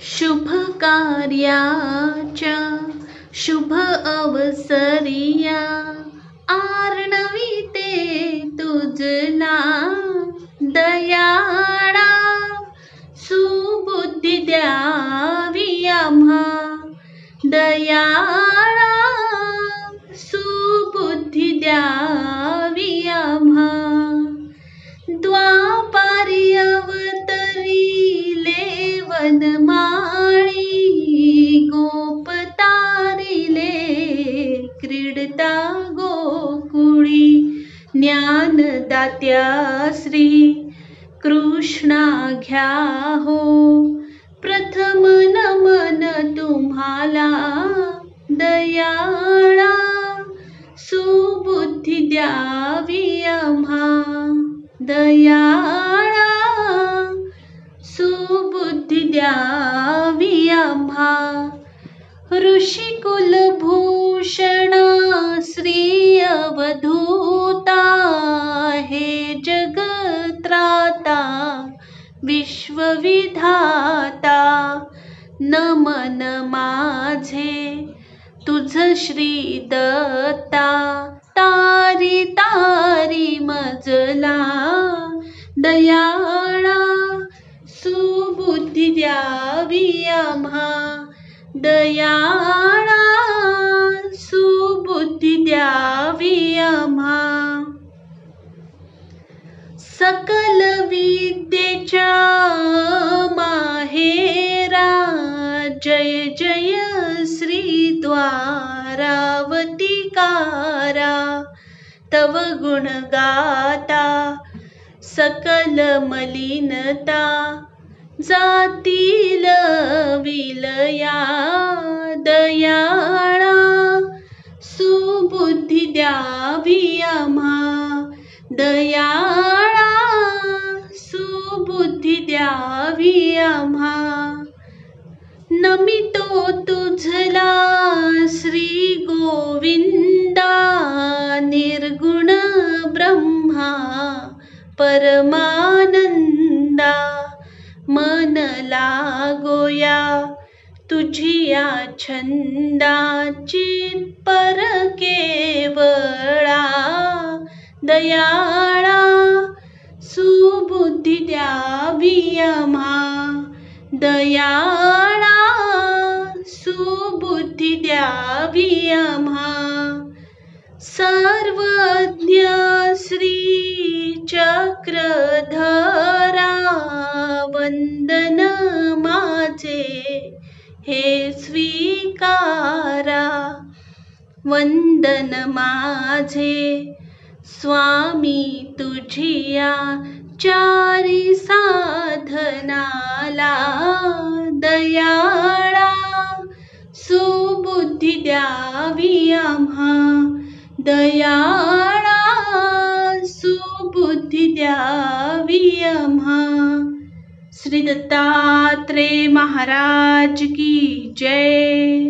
शुभ कार्याच्या शुभ अवसरिया आर्णविते तुझला दयाळा. सुबुद्धी द्यावी आम्हा दयाळा, सुबुद्धी द्यावी आम्हा. द्वापारी अवतरिले वनमाळी, गोप तारिले क्रीडता गोकुळी. ज्ञानदात्या श्री कृष्णा घ्या हो, प्रथम नमन तुम्हाला दयाळा. सुबुद्धी द्यावी आम्हा दयाळा, सुबुद्धी द्यावी आम्हा. ऋषी कुलभूषणा श्री अवधूता, हे जगत्राता विश्वविधाता. नमन माझे तुझ श्री दत्ता, तारी तारी मजला दयाळा. सुबुद्धी द्यावी आम्हा दयाळा, सुबुद्धी द्यावी आम्हा. सकल विद्येच्या माहेरा, जय जय श्री द्वारावतीकारा. तव गुण गाता सकल मलिनता, जातील विलया दयाळा. सुबुद्धी द्यावी आम्हा दयाळा, सुबुद्धी द्यावी आम्हा. नमितो तुझला श्री गोविंदा, निर्गुण ब्रह्मा परमानंदा. मन लागोया तुझिया छंदाची, पर केवळा दयाळा. सुबुद्धी द्यावी आम्हा दयाळा, सुबुद्धी द्यावी आम्हा. सर्वज्ञ श्री चक्रधरा, वंदन माझे हे स्वीकारा. वंदन माझे स्वामी तुझिया चारी साधनाला दयाळा. सुबुद्धी द्यावी आम्हा दयाळा, सुबुद्धी द्यावी आम्हा. श्री दत्तात्रेय महाराज की जय.